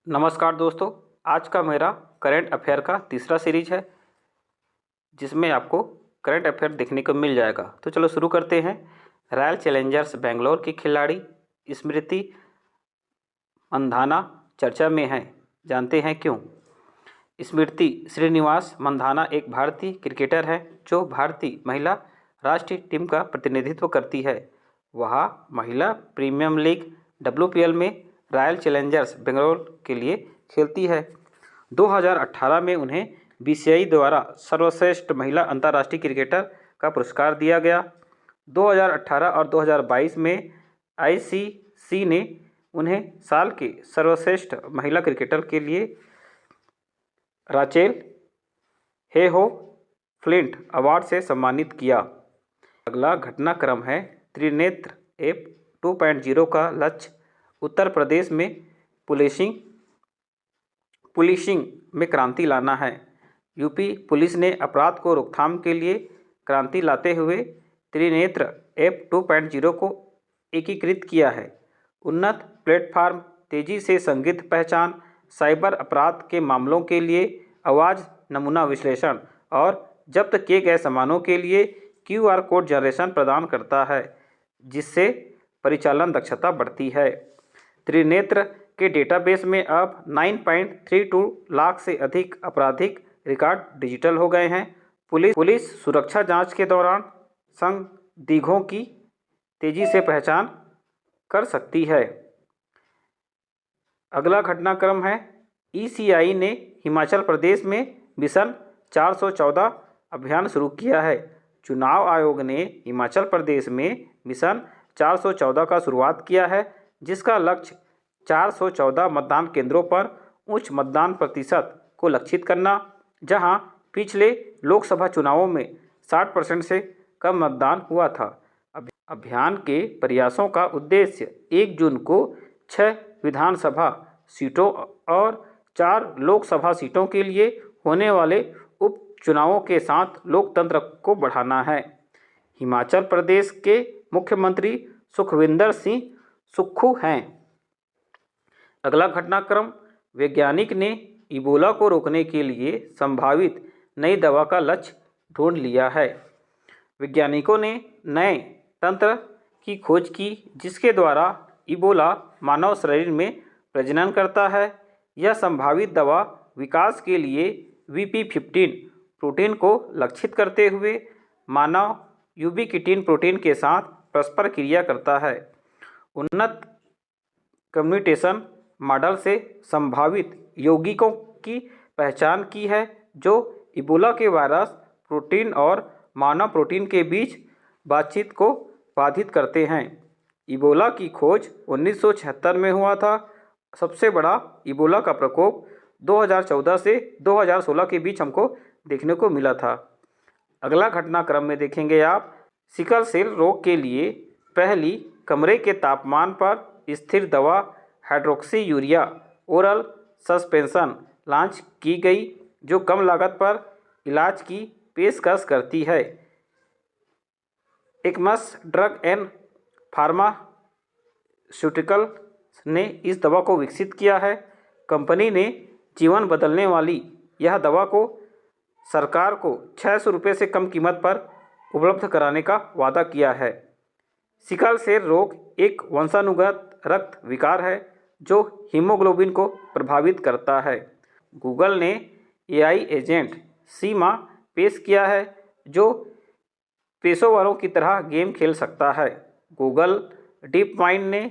नमस्कार दोस्तों। आज का मेरा करंट अफेयर का तीसरा सीरीज है जिसमें आपको करंट अफेयर देखने को मिल जाएगा। तो चलो शुरू करते हैं। रॉयल चैलेंजर्स बेंगलोर की खिलाड़ी स्मृति मंधाना चर्चा में है, जानते हैं क्यों। स्मृति श्रीनिवास मंधाना एक भारतीय क्रिकेटर है जो भारतीय महिला राष्ट्रीय टीम का प्रतिनिधित्व करती है। वह महिला प्रीमियर लीग WPL में रॉयल चैलेंजर्स बेंगलोर के लिए खेलती है। 2018 में उन्हें BCCI द्वारा सर्वश्रेष्ठ महिला अंतर्राष्ट्रीय क्रिकेटर का पुरस्कार दिया गया। 2018 और 2022 में ICC ने उन्हें साल के सर्वश्रेष्ठ महिला क्रिकेटर के लिए राचेल हेहो फ्लिंट अवार्ड से सम्मानित किया। अगला घटनाक्रम है त्रिनेत्र ऐप 2.0 का लक्ष्य उत्तर प्रदेश में पुलिसिंग में क्रांति लाना है। यूपी पुलिस ने अपराध को रोकथाम के लिए क्रांति लाते हुए त्रिनेत्र ऐप 2.0 को एकीकृत किया है। उन्नत प्लेटफार्म, तेजी से संदिग्ध पहचान, साइबर अपराध के मामलों के लिए आवाज़ नमूना विश्लेषण और जब्त किए गए सामानों के लिए QR कोड जनरेशन प्रदान करता है, जिससे परिचालन दक्षता बढ़ती है। त्रिनेत्र के डेटाबेस में अब 9.32 लाख से अधिक आपराधिक रिकॉर्ड डिजिटल हो गए हैं। पुलिस सुरक्षा जांच के दौरान संदिग्धों की तेजी से पहचान कर सकती है। अगला घटनाक्रम है ECI ने हिमाचल प्रदेश में मिशन 414 अभियान शुरू किया है। चुनाव आयोग ने हिमाचल प्रदेश में मिशन 414 का शुरुआत किया है, जिसका लक्ष्य 414 मतदान केंद्रों पर उच्च मतदान प्रतिशत को लक्षित करना, जहां पिछले लोकसभा चुनावों में 60% से कम मतदान हुआ था। अभियान के प्रयासों का उद्देश्य 1 जून को 6 विधानसभा सीटों और 4 लोकसभा सीटों के लिए होने वाले उपचुनावों के साथ लोकतंत्र को बढ़ाना है। हिमाचल प्रदेश के मुख्यमंत्री सुखविंदर सिंह सुक्खू हैं। अगला घटनाक्रम वैज्ञानिक ने इबोला को रोकने के लिए संभावित नई दवा का लक्ष्य ढूंढ लिया है। वैज्ञानिकों ने नए तंत्र की खोज की जिसके द्वारा इबोला मानव शरीर में प्रजनन करता है। यह संभावित दवा विकास के लिए VP15 प्रोटीन को लक्षित करते हुए मानव यूबीक्विटिन प्रोटीन के साथ परस्पर क्रिया करता है। उन्नत कम्युटेशन मॉडल से संभावित यौगिकों की पहचान की है जो इबोला के वायरस प्रोटीन और मानव प्रोटीन के बीच बातचीत को बाधित करते हैं। इबोला की खोज 1976 में हुआ था। सबसे बड़ा इबोला का प्रकोप 2014 से 2016 के बीच हमको देखने को मिला था। अगला घटनाक्रम में देखेंगे आप सिकल सेल रोग के लिए पहली कमरे के तापमान पर स्थिर दवा hydroxy urea oral suspension launch की गई, जो कम लागत पर इलाज की पेशकश करती है। एक्मस ड्रग एंड फार्मास्यूटिकल ने इस दवा को विकसित किया है। कंपनी ने जीवन बदलने वाली यह दवा को सरकार को 600 रुपये से कम कीमत पर उपलब्ध कराने का वादा किया है। सिकल सेल रोग एक वंशानुगत रक्त विकार है जो हीमोग्लोबिन को प्रभावित करता है। गूगल ने AI एजेंट सीमा पेश किया है जो पेशेवरों की तरह गेम खेल सकता है। गूगल डीप माइंड ने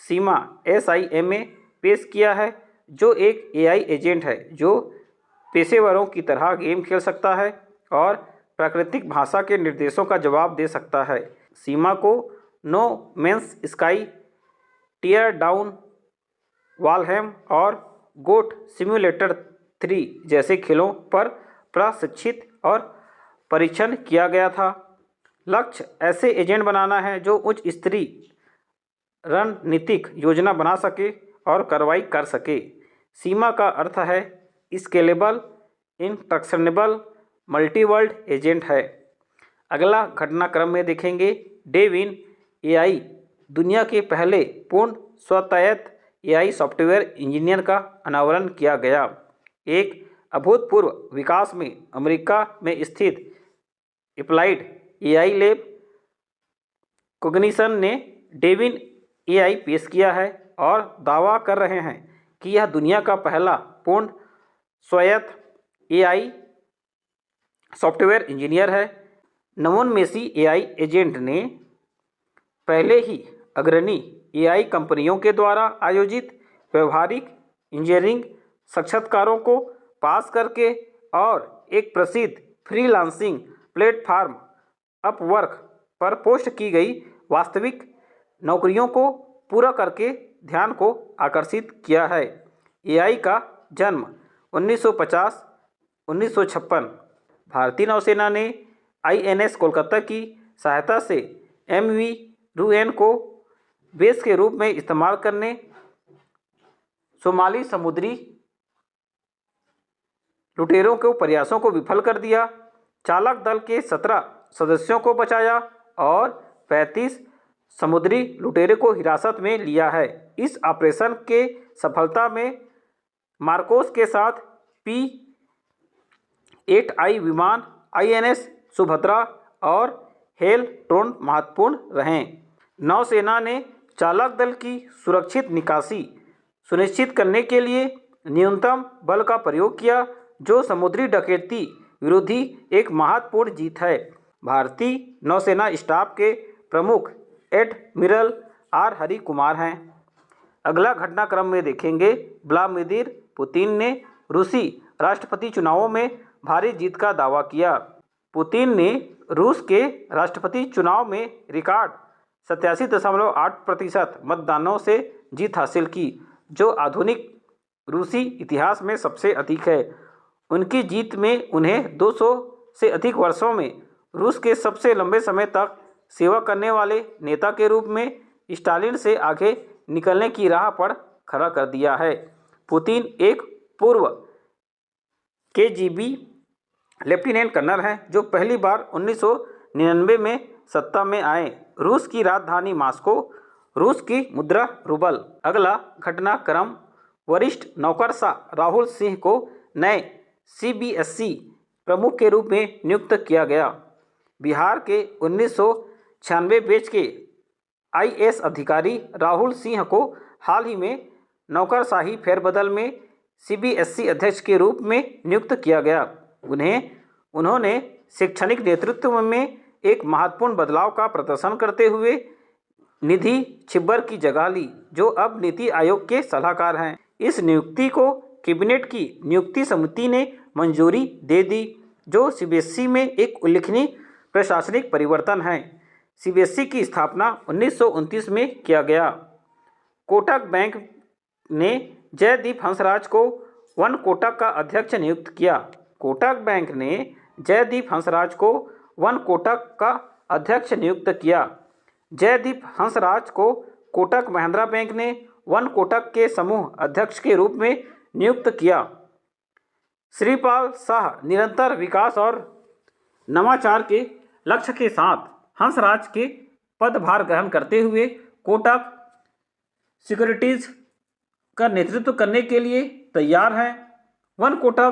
सीमा SIMA पेश किया है जो एक AI एजेंट है जो पेशेवरों की तरह गेम खेल सकता है और प्राकृतिक भाषा के निर्देशों का जवाब दे सकता है। सीमा को No Man's Sky, Teardown, Valheim और गोट सिम्युलेटर 3 जैसे खेलों पर प्रशिक्षित और परीक्षण किया गया था। लक्ष्य ऐसे एजेंट बनाना है जो उच्च स्तरीय रणनीतिक योजना बना सके और कार्रवाई कर सके। सीमा का अर्थ है स्केलेबल इंस्ट्रक्शनेबल मल्टीवर्ल्ड एजेंट है। अगला घटनाक्रम में देखेंगे डेविन AI दुनिया के पहले पूर्ण स्वायत्त एआई सॉफ्टवेयर इंजीनियर का अनावरण किया गया। एक अभूतपूर्व विकास में अमेरिका में स्थित अप्लाइड एआई लैब कॉग्निशन ने डेबिन एआई पेश किया है और दावा कर रहे हैं कि यह दुनिया का पहला पूर्ण स्वायत्त एआई सॉफ्टवेयर इंजीनियर है। नवोन्मेषी एआई एजेंट ने पहले ही अग्रणी एआई कंपनियों के द्वारा आयोजित व्यवहारिक इंजीनियरिंग साक्षात्कारों को पास करके और एक प्रसिद्ध फ्रीलांसिंग प्लेटफॉर्म अपवर्क पर पोस्ट की गई वास्तविक नौकरियों को पूरा करके ध्यान को आकर्षित किया है। एआई का जन्म 1950-1956 भारतीय नौसेना ने आईएनएस कोलकाता की सहायता से एमवी रूएन को बेस के रूप में इस्तेमाल करने सोमाली समुद्री लुटेरों के प्रयासों को विफल कर दिया, चालक दल के 17 सदस्यों को बचाया और 35 समुद्री लुटेरे को हिरासत में लिया है। इस ऑपरेशन के सफलता में मार्कोस के साथ P-8I विमान, आईएनएस सुभद्रा और हेलट्रोन महत्वपूर्ण रहे। नौसेना ने चालक दल की सुरक्षित निकासी सुनिश्चित करने के लिए न्यूनतम बल का प्रयोग किया, जो समुद्री डकैती विरोधी एक महत्वपूर्ण जीत है। भारतीय नौसेना स्टाफ के प्रमुख एडमिरल आर हरि कुमार हैं। अगला घटनाक्रम में देखेंगे, व्लादिमीर पुतिन ने रूसी राष्ट्रपति चुनावों में भारी जीत का दावा किया। पुतिन ने रूस के राष्ट्रपति चुनाव में रिकॉर्ड 87.8% मतदानों से जीत हासिल की, जो आधुनिक रूसी इतिहास में सबसे अधिक है। उनकी जीत में उन्हें 200 से अधिक वर्षों में रूस के सबसे लंबे समय तक सेवा करने वाले नेता के रूप में स्टालिन से आगे निकलने की राह पर खड़ा कर दिया है। पुतिन एक पूर्व केजीबी लेफ्टिनेंट कर्नल हैं, जो पहली बार 1999 में सत्ता में आए। रूस की राजधानी मॉस्को, रूस की मुद्रा रूबल। अगला घटनाक्रम, वरिष्ठ नौकरशाह राहुल सिंह को नए सीबीएसई प्रमुख के रूप में नियुक्त किया गया। बिहार के 1996 बैच के आईएएस अधिकारी राहुल सिंह को हाल ही में नौकरशाही फेरबदल में सीबीएसई अध्यक्ष के रूप में नियुक्त किया गया। उन्होंने शैक्षणिक नेतृत्व में एक महत्वपूर्ण बदलाव का प्रदर्शन करते हुए निधि छिब्बर की जगह ली, जो अब नीति आयोग के सलाहकार हैं। इस नियुक्ति को कैबिनेट की नियुक्ति समिति ने मंजूरी दे दी, जो सीबीएसई में एक उल्लेखनीय प्रशासनिक परिवर्तन है। सीबीएसई की स्थापना 1929 में किया गया। कोटक बैंक ने जयदीप हंसराज को वन कोटक का अध्यक्ष नियुक्त किया। कोटक बैंक ने जयदीप हंसराज को वन कोटक का अध्यक्ष नियुक्त किया। जयदीप हंसराज को कोटक महिंद्रा बैंक ने वन कोटक के समूह अध्यक्ष के रूप में नियुक्त किया। श्रीपाल शाह निरंतर विकास और नवाचार के लक्ष्य के साथ हंसराज के पदभार ग्रहण करते हुए कोटक सिक्योरिटीज का नेतृत्व करने के लिए तैयार है। वन कोटक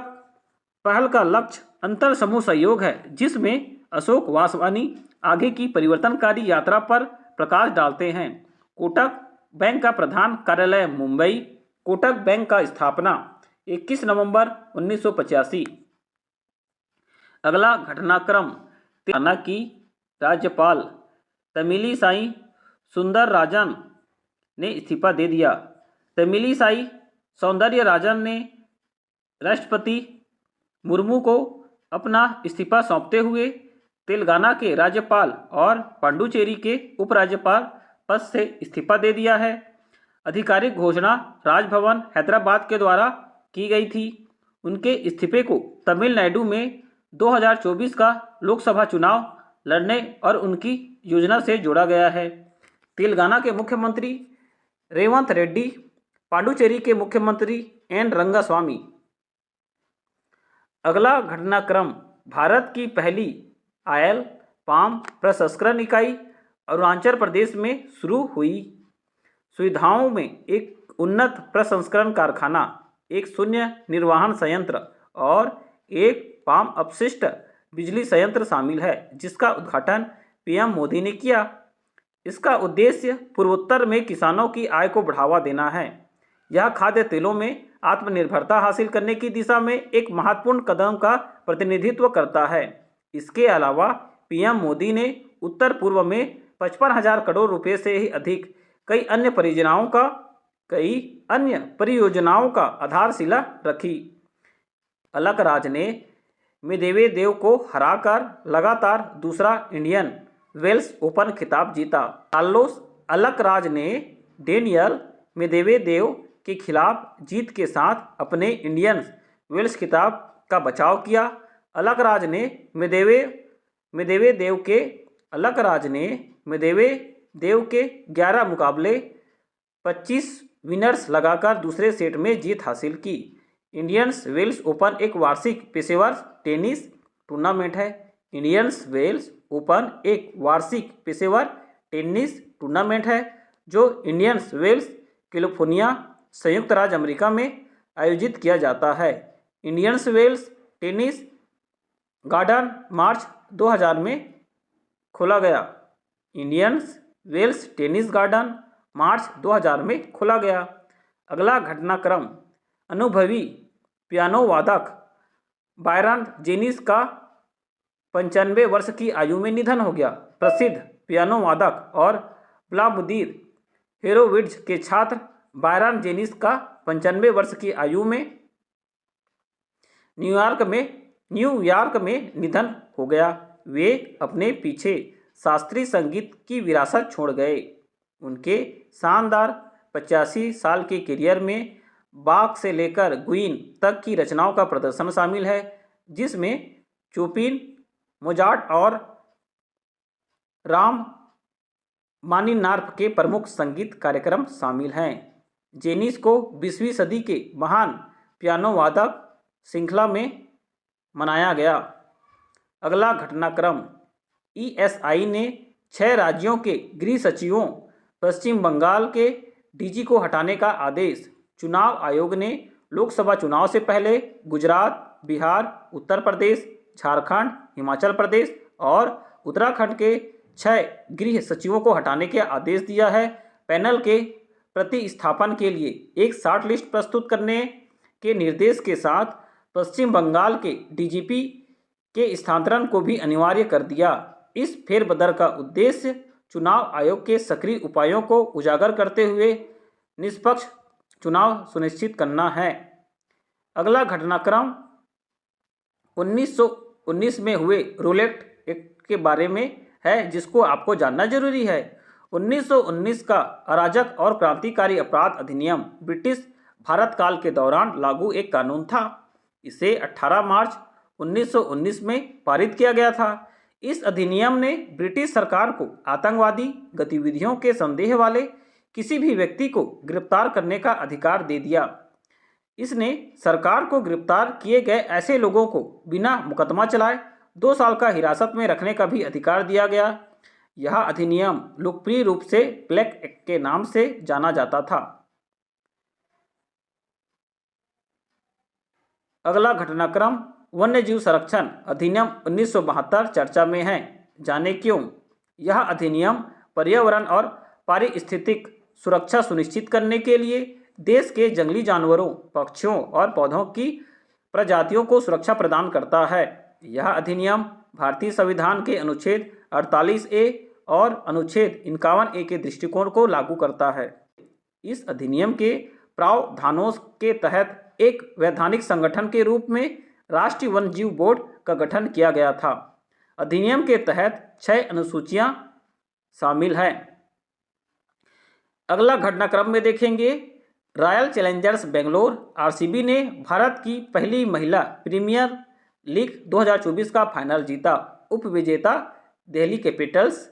पहल का लक्ष्य अंतर समूह सहयोग है, जिसमें अशोक वासवानी आगे की परिवर्तनकारी यात्रा पर प्रकाश डालते हैं। कोटक बैंक का प्रधान कार्यालय मुंबई। कोटक बैंक का स्थापना 21 नवंबर 1985। अगला घटनाक्रम, तेलंगाना की राज्यपाल तमिलिसाई सुंदरराजन ने इस्तीफा दे दिया। तमिलिसाई सौंदरराजन ने राष्ट्रपति मुर्मू को अपना इस्तीफा सौंपते हुए तेलंगाना के राज्यपाल और पांडुचेरी के उपराज्यपाल पद से इस्तीफा दे दिया है। आधिकारिक घोषणा राजभवन हैदराबाद के द्वारा की गई थी। उनके इस्तीफे को तमिलनाडु में 2024 का लोकसभा चुनाव लड़ने और उनकी योजना से जोड़ा गया है। तेलंगाना के मुख्यमंत्री रेवंत रेड्डी, पांडुचेरी के मुख्यमंत्री एन रंगास्वामी। अगला घटनाक्रम, भारत की पहली ऑयल पाम प्रसंस्करण इकाई अरुणाचल प्रदेश में शुरू हुई। सुविधाओं में एक उन्नत प्रसंस्करण कारखाना, एक शून्य निर्वहन संयंत्र और एक पाम अपशिष्ट बिजली संयंत्र शामिल है, जिसका उद्घाटन पीएम मोदी ने किया। इसका उद्देश्य पूर्वोत्तर में किसानों की आय को बढ़ावा देना है। यह खाद्य तेलों में आत्मनिर्भरता हासिल करने की दिशा में एक महत्वपूर्ण कदम का प्रतिनिधित्व करता है। इसके अलावा पीएम मोदी ने उत्तर पूर्व में 55,000 करोड़ रुपए से ही अधिक कई अन्य परियोजनाओं का आधारशिला रखी। अलकराज ने मेदवेदेव को हराकर लगातार दूसरा इंडियन वेल्स ओपन खिताब जीता। कार्लोस अलकराज ने डेनियल मेदवेदेव के खिलाफ जीत के साथ अपने इंडियन वेल्स खिताब का बचाव किया। अलकराज ने मेदवेदेव के 11 मुकाबले 25 विनर्स लगाकर दूसरे सेट में जीत हासिल की। इंडियंस वेल्स ओपन एक वार्षिक पेशेवर टेनिस टूर्नामेंट है। इंडियंस वेल्स ओपन एक वार्षिक पेशेवर टेनिस टूर्नामेंट है जो इंडियंस वेल्स, कैलिफोर्निया, संयुक्त राज्य अमेरिका में आयोजित किया जाता है। इंडियंस वेल्स टेनिस गार्डन मार्च 2000 में खोला गया। इंडियंस वेल्स टेनिस गार्डन मार्च 2000 में खोला गया। अगला घटनाक्रम, अनुभवी पियानो वादक बायरन जेनिस का 95 वर्ष की आयु में निधन हो गया। प्रसिद्ध पियानो वादक और व्लादिमीर होरोविट्ज के छात्र बायरन जेनिस का 95 वर्ष की आयु में न्यूयॉर्क में निधन हो गया। वे अपने पीछे शास्त्रीय संगीत की विरासत छोड़ गए। उनके शानदार 85 साल के करियर में बाख से लेकर गुइन तक की रचनाओं का प्रदर्शन शामिल है, जिसमें चोपिन, मोजार्ट और रामानिनार्फ के प्रमुख संगीत कार्यक्रम शामिल हैं। जेनिस को 20वीं सदी के महान पियानो वादक श्रृंखला में मनाया गया। अगला घटनाक्रम, ईएसआई ने 6 राज्यों के गृह सचिवों, पश्चिम बंगाल के डीजी को हटाने का आदेश। चुनाव आयोग ने लोकसभा चुनाव से पहले गुजरात, बिहार, उत्तर प्रदेश, झारखंड, हिमाचल प्रदेश और उत्तराखंड के 6 गृह सचिवों को हटाने के आदेश दिया है। पैनल के प्रतिस्थापन के लिए एक शॉर्ट लिस्ट प्रस्तुत करने के निर्देश के साथ पश्चिम बंगाल के डीजीपी के स्थानांतरण को भी अनिवार्य कर दिया। इस फेरबदल का उद्देश्य चुनाव आयोग के सक्रिय उपायों को उजागर करते हुए निष्पक्ष चुनाव सुनिश्चित करना है। अगला घटनाक्रम 1919 में हुए रोलेट एक्ट के बारे में है, जिसको आपको जानना जरूरी है। 1919 का अराजक और क्रांतिकारी अपराध अधिनियम ब्रिटिश भारत काल के दौरान लागू एक कानून था। इसे 18 मार्च 1919 में पारित किया गया था। इस अधिनियम ने ब्रिटिश सरकार को आतंकवादी गतिविधियों के संदेह वाले किसी भी व्यक्ति को गिरफ्तार करने का अधिकार दे दिया। इसने सरकार को गिरफ्तार किए गए ऐसे लोगों को बिना मुकदमा चलाए 2 साल का हिरासत में रखने का भी अधिकार दिया गया। यह अधिनियम लोकप्रिय रूप से ब्लैक एक्ट के नाम से जाना जाता था। अगला घटनाक्रम, वन्यजीव संरक्षण अधिनियम 1972 चर्चा में है। जाने क्यों? यह अधिनियम पर्यावरण और पारिस्थितिक सुरक्षा सुनिश्चित करने के लिए देश के जंगली जानवरों, पक्षियों और पौधों की प्रजातियों को सुरक्षा प्रदान करता है। यह अधिनियम भारतीय संविधान के अनुच्छेद 48A और अनुच्छेद 51A के दृष्टिकोण को लागू करता है। इस अधिनियम के प्रावधानों के तहत एक वैधानिक संगठन के रूप में राष्ट्रीय वन्यजीव बोर्ड का गठन किया गया था। अधिनियम के तहत 6 अनुसूचियां शामिल हैं। अगला घटनाक्रम में देखेंगे, रॉयल चैलेंजर्स बेंगलोर RCB ने भारत की पहली महिला प्रीमियर लीग 2024 का फाइनल जीता। उपविजेता दिल्ली कैपिटल्स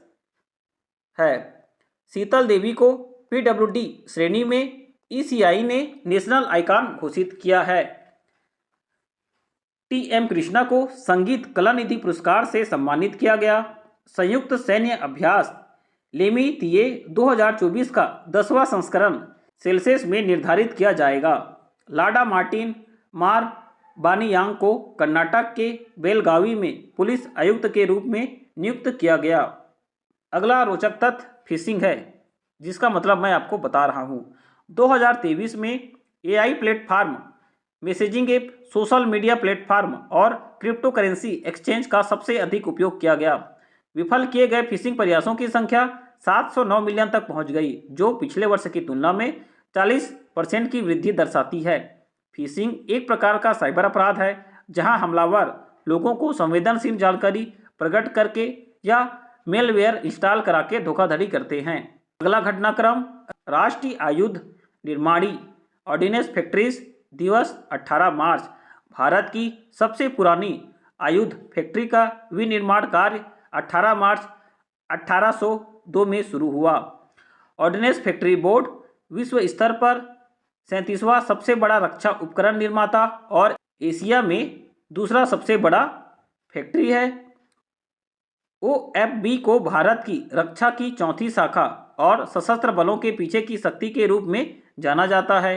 है। शीतल देवी को PWD श्रेणी में ECI ने नेशनल आइकॉन घोषित किया है। TM कृष्णा को संगीत कलानिधि पुरस्कार से सम्मानित किया गया। संयुक्त सैन्य अभ्यास लेमी तिये 2024 का 10वां संस्करण सेल्सियस में निर्धारित किया जाएगा। लाडा मार्टिन मार बानियांग को कर्नाटक के बेलगावी में पुलिस आयुक्त के रूप में नियुक्त किया गया। अगला रोचक तथ्य फिशिंग है, जिसका मतलब मैं आपको बता रहा हूँ। 2023 में AI platform, messaging app, social media platform और क्रिप्टो करेंसी एक्सचेंज का सबसे अधिक उपयोग किया गया। विफल किए गए फिशिंग प्रयासों की संख्या 709 मिलियन तक पहुंच गई, जो पिछले वर्ष की तुलना में 40% की वृद्धि दर्शाती है। फिशिंग एक प्रकार का साइबर अपराध है, जहां हमलावर लोगों को संवेदनशील जानकारी प्रकट करके या मेलवेयर इंस्टॉल करा के धोखाधड़ी करते हैं। अगला घटनाक्रम, राष्ट्रीय आयुध निर्माणी ऑर्डिनेंस फैक्ट्रीज दिवस 18 मार्च। भारत की सबसे पुरानी आयुध फैक्ट्री का विनिर्माण कार्य 18 मार्च 1802 में शुरू हुआ। ऑर्डिनेंस फैक्ट्री बोर्ड विश्व स्तर पर 37वां सबसे बड़ा रक्षा उपकरण निर्माता और एशिया में दूसरा सबसे बड़ा फैक्ट्री है। OFB को भारत की रक्षा की चौथी शाखा और सशस्त्र बलों के पीछे की शक्ति के रूप में जाना जाता है।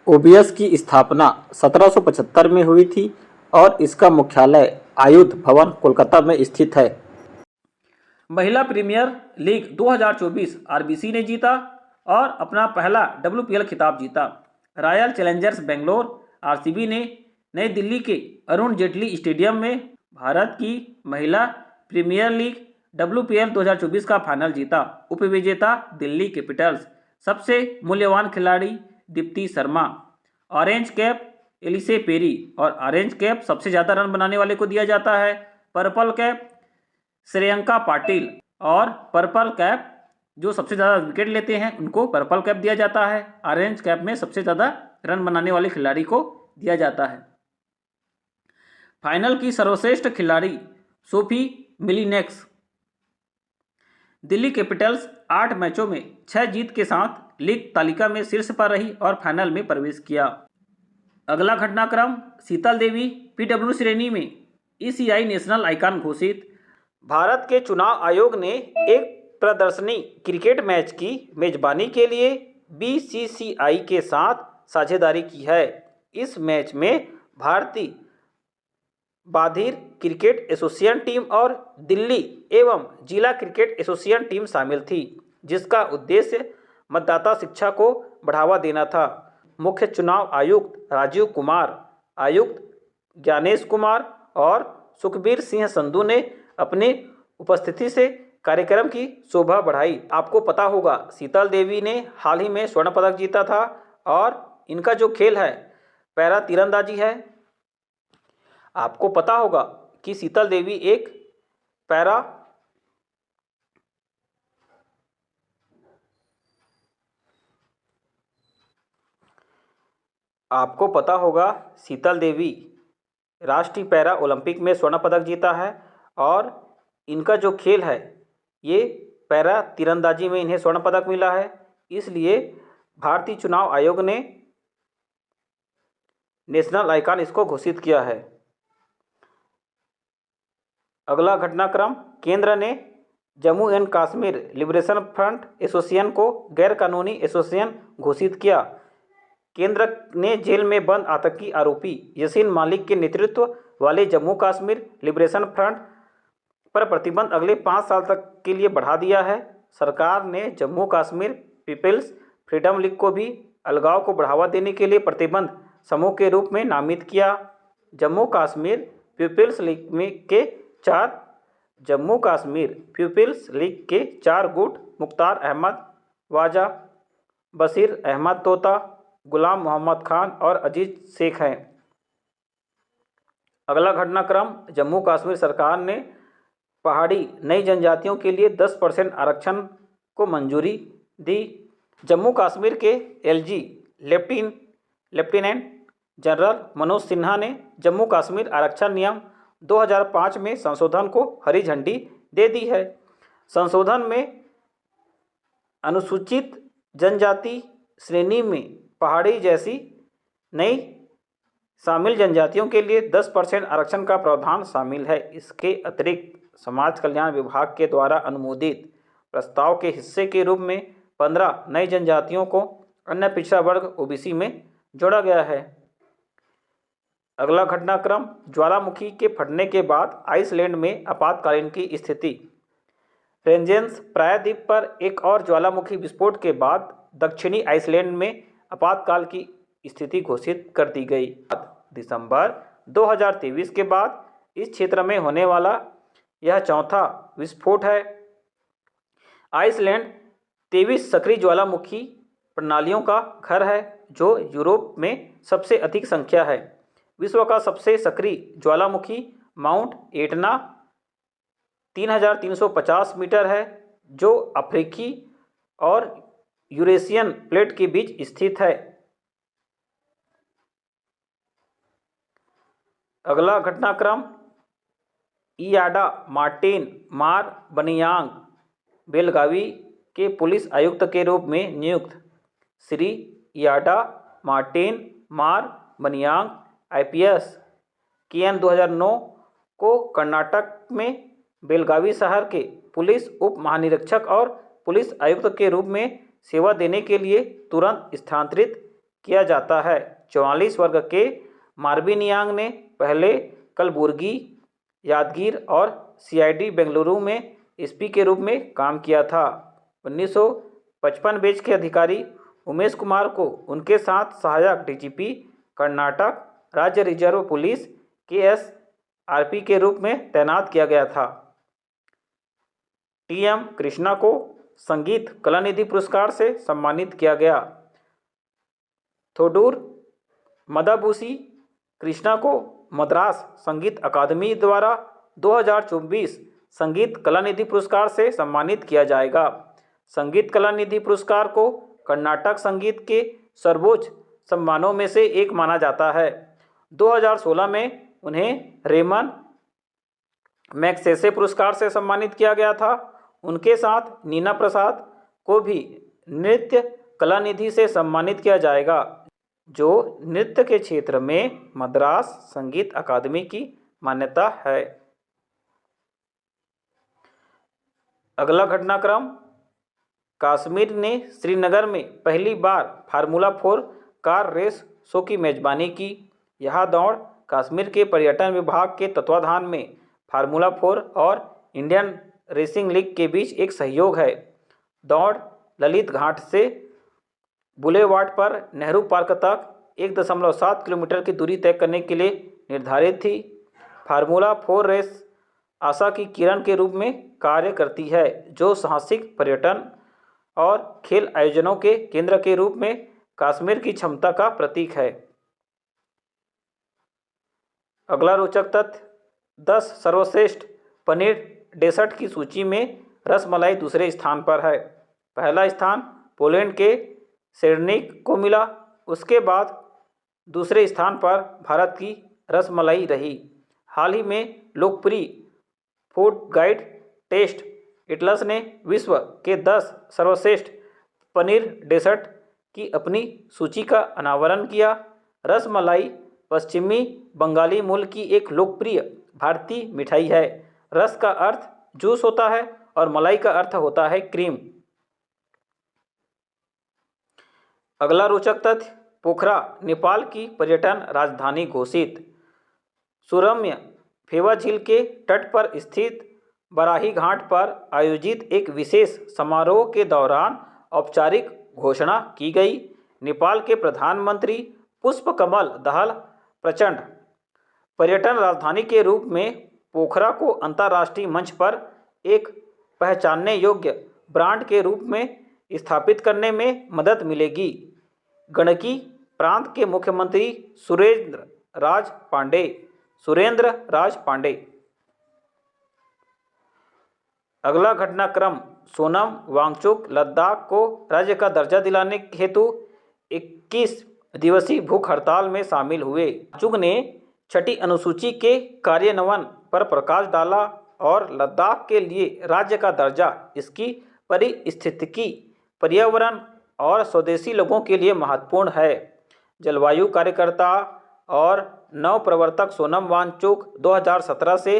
OBS की स्थापना 1775 में हुई थी और इसका मुख्यालय आयुध भवन कोलकाता में स्थित है। महिला प्रीमियर लीग 2024 RBC ने जीता और अपना पहला WPL खिताब जीता। रॉयल चैलेंजर्स बेंगलोर RCB ने नई दिल्ली के अरुण जेटली स्टेडियम में भारत की महिला प्रीमियर लीग WPL 2024 का फाइनल जीता। उपविजेता दिल्ली कैपिटल्स। सबसे मूल्यवान खिलाड़ी Deepti Sharma. Orange cap Ellyse Perry और ऑरेंज कैप सबसे ज़्यादा रन बनाने वाले को दिया जाता है। पर्पल कैप श्रेयंका पाटिल और पर्पल कैप जो सबसे ज़्यादा विकेट लेते हैं उनको पर्पल कैप दिया जाता है। ऑरेंज कैप में सबसे ज़्यादा रन बनाने वाले खिलाड़ी को दिया जाता है। फाइनल की सर्वश्रेष्ठ खिलाड़ी सोफी मिलिनेक्स। दिल्ली कैपिटल्स 8 मैचों में 6 जीत के साथ लीग तालिका में शीर्ष पर रही और फाइनल में प्रवेश किया। अगला घटनाक्रम, शीतल देवी PW श्रेणी में ECI नेशनल आइकॉन घोषित। भारत के चुनाव आयोग ने एक प्रदर्शनी क्रिकेट मैच की मेजबानी के लिए BCCI के साथ साझेदारी की है। इस मैच में भारतीय बाधिर क्रिकेट एसोसिएशन टीम और दिल्ली एवं जिला क्रिकेट एसोसिएशन टीम शामिल थी, जिसका उद्देश्य मतदाता शिक्षा को बढ़ावा देना था। मुख्य चुनाव आयुक्त राजीव कुमार, आयुक्त ज्ञानेश कुमार और सुखबीर सिंह संधू ने अपनी उपस्थिति से कार्यक्रम की शोभा बढ़ाई। आपको पता होगा शीतल देवी ने हाल ही में स्वर्ण पदक जीता था और इनका जो खेल है पैरा तीरंदाजी है। आपको पता होगा कि शीतल देवी एक राष्ट्रीय पैरा ओलंपिक में स्वर्ण पदक जीता है और इनका जो खेल है ये पैरा तीरंदाजी में इन्हें स्वर्ण पदक मिला है। इसलिए भारतीय चुनाव आयोग ने नेशनल आइकॉन इसको घोषित किया है। अगला घटनाक्रम, केंद्र ने Jammu and Kashmir liberation front association को गैरकानूनी एसोसिएशन घोषित किया। केंद्र ने जेल में बंद आतंकी आरोपी यासीन मलिक के नेतृत्व वाले जम्मू कश्मीर लिबरेशन फ्रंट पर प्रतिबंध अगले 5 साल तक के लिए बढ़ा दिया है। सरकार ने Jammu Kashmir people's freedom league को भी अलगाव को बढ़ावा देने के लिए प्रतिबंध समूह के रूप में नामित किया। जम्मू कश्मीर पीपल्स लीग के 4 गुट मुख्तार अहमद वाजा, बशीर अहमद तोता, गुलाम मोहम्मद खान और अजीज शेख हैं। अगला घटनाक्रम, जम्मू कश्मीर सरकार ने पहाड़ी नई जनजातियों के लिए 10% आरक्षण को मंजूरी दी। जम्मू कश्मीर के LG lieutenant general Manoj Sinha ने जम्मू कश्मीर आरक्षण नियम 2005 में संशोधन को हरी झंडी दे दी है। संशोधन में अनुसूचित जनजाति श्रेणी में पहाड़ी जैसी नई शामिल जनजातियों के लिए 10% आरक्षण का प्रावधान शामिल है। इसके अतिरिक्त समाज कल्याण विभाग के द्वारा अनुमोदित प्रस्ताव के हिस्से के रूप में 15 नई जनजातियों को अन्य पिछड़ा वर्ग ओबीसी में जोड़ा गया है। अगला घटनाक्रम, ज्वालामुखी के फटने के बाद आइसलैंड में आपातकालीन की स्थिति। रेंजेंस प्रायद्वीप पर एक और ज्वालामुखी विस्फोट के बाद दक्षिणी आइसलैंड में आपातकाल की स्थिति घोषित कर दी गई। दिसंबर 2023 के बाद इस क्षेत्र में होने वाला यह चौथा विस्फोट है। आइसलैंड 23 सक्रिय ज्वालामुखी प्रणालियों का घर है, जो यूरोप में सबसे अधिक संख्या है। विश्व का सबसे सक्रिय ज्वालामुखी माउंट एटना 3350 मीटर है, जो अफ्रीकी और यूरेशियन प्लेट के बीच स्थित है। अगला घटनाक्रम, इयाडा मार्टिन मार बनियांग बेलगावी के पुलिस आयुक्त के रूप में नियुक्त। श्री इयाडा मार्टिन मार बनियांग IPS KN 2009 को कर्नाटक में बेलगावी शहर के पुलिस उप महानिरीक्षक और पुलिस आयुक्त के रूप में सेवा देने के लिए तुरंत स्थानांतरित किया जाता है। 44 वर्ग के मार्बिनियांग ने पहले कलबुर्गी, यादगीर और CID बेंगलुरु में SP के रूप में काम किया था। 1955 बैच के अधिकारी उमेश कुमार को उनके साथ सहायक DGP कर्नाटक राज्य रिजर्व पुलिस KSRP के रूप में तैनात किया गया था। TM कृष्णा को संगीत कलानिधि पुरस्कार से सम्मानित किया गया। थोडूर मदाबुशी कृष्णा को मद्रास संगीत अकादमी द्वारा 2024 संगीत कलानिधि पुरस्कार से सम्मानित किया जाएगा। संगीत कलानिधि पुरस्कार को कर्नाटक संगीत के सर्वोच्च सम्मानों में से एक माना जाता है। 2016 में उन्हें रेमन मैग्सेसे पुरस्कार से सम्मानित किया गया था। उनके साथ नीना प्रसाद को भी नृत्य कलानिधि से सम्मानित किया जाएगा, जो नृत्य के क्षेत्र में मद्रास संगीत अकादमी की मान्यता है। अगला घटनाक्रम, कश्मीर ने श्रीनगर में पहली बार फार्मूला 4 कार रेस शो की मेजबानी की। यह दौड़ कश्मीर के पर्यटन विभाग के तत्वाधान में फार्मूला 4 और इंडियन रेसिंग लीग के बीच एक सहयोग है। दौड़ ललित घाट से बुलेवार्ड पर नेहरू पार्क तक 1.7 किलोमीटर की दूरी तय करने के लिए निर्धारित थी। फार्मूला 4 रेस आशा की किरण के रूप में कार्य करती है, जो साहसिक पर्यटन और खेल आयोजनों के केंद्र के रूप में कश्मीर की क्षमता का प्रतीक है। अगला रोचक तथ्य, 10 सर्वश्रेष्ठ पनीर डेसर्ट की सूची में रसमलाई दूसरे स्थान पर है। पहला स्थान पोलैंड के सेरनिक को मिला। उसके बाद दूसरे स्थान पर भारत की रसमलाई रही। हाल ही में लोकप्रिय फूड गाइड टेस्ट एटलस ने विश्व के 10 सर्वश्रेष्ठ पनीर डेसर्ट की अपनी सूची का अनावरण किया। रसमलाई पश्चिमी बंगाली मूल की एक लोकप्रिय भारतीय मिठाई है। रस का अर्थ जूस होता है और मलाई का अर्थ होता है क्रीम। अगला रोचक तथ्य, पोखरा नेपाल की पर्यटन राजधानी घोषित। सुरम्य फेवा झील के तट पर स्थित बराही घाट पर आयोजित एक विशेष समारोह के दौरान औपचारिक घोषणा की गई। नेपाल के प्रधानमंत्री पुष्पकमल दाहाल प्रचंड पर्यटन राजधानी के रूप में पोखरा को अंतर्राष्ट्रीय मंच पर एक पहचानने योग्य ब्रांड के रूप में स्थापित करने में मदद मिलेगी। गंडकी प्रांत के मुख्यमंत्री सुरेंद्र राज पांडे। अगला घटनाक्रम, सोनम वांगचुक लद्दाख को राज्य का दर्जा दिलाने हेतु 21 दिवसीय भूख हड़ताल में शामिल हुए। वांगचुक ने छठी अनुसूची के कार्यान्वयन पर प्रकाश डाला और लद्दाख के लिए राज्य का दर्जा इसकी पारिस्थितिकी, पर्यावरण और स्वदेशी लोगों के लिए महत्वपूर्ण है। जलवायु कार्यकर्ता और नव प्रवर्तक सोनम वांगचुक 2017 से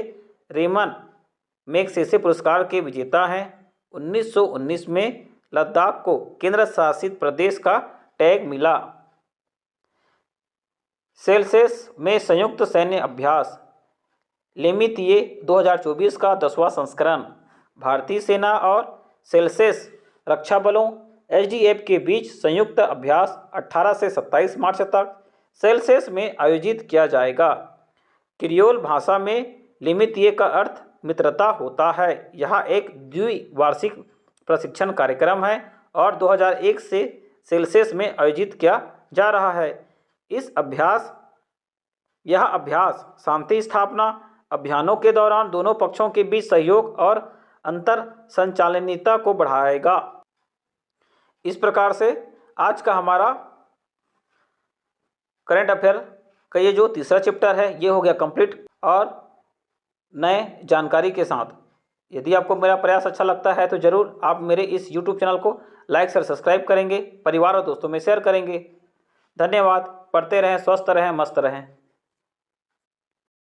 रेमन मैग्सेसे पुरस्कार के विजेता हैं। 1919 में लद्दाख को केंद्र शासित प्रदेश का टैग मिला। सेल्सियस में संयुक्त सैन्य अभ्यास लेमितिए 2024 का 10वां संस्करण। भारतीय सेना और सेल्सियस रक्षा बलों एसडीएफ के बीच संयुक्त अभ्यास 18 से 27 मार्च तक सेल्सियस में आयोजित किया जाएगा। क्रियोल भाषा में लेमितिए का अर्थ मित्रता होता है। यह एक द्विवार्षिक प्रशिक्षण कार्यक्रम है और 2001 से सेल्सियस में आयोजित किया जा रहा है। यह अभ्यास शांति स्थापना अभियानों के दौरान दोनों पक्षों के बीच सहयोग और अंतर संचालनीयता को बढ़ाएगा। इस प्रकार से आज का हमारा करंट अफेयर का ये जो तीसरा चैप्टर है ये हो गया कंप्लीट और नए जानकारी के साथ। यदि आपको मेरा प्रयास अच्छा लगता है तो ज़रूर आप मेरे इस YouTube चैनल को लाइक और सब्सक्राइब करेंगे, परिवार और दोस्तों में शेयर करेंगे। धन्यवाद। पढ़ते रहें, स्वस्थ रहें, मस्त रहें।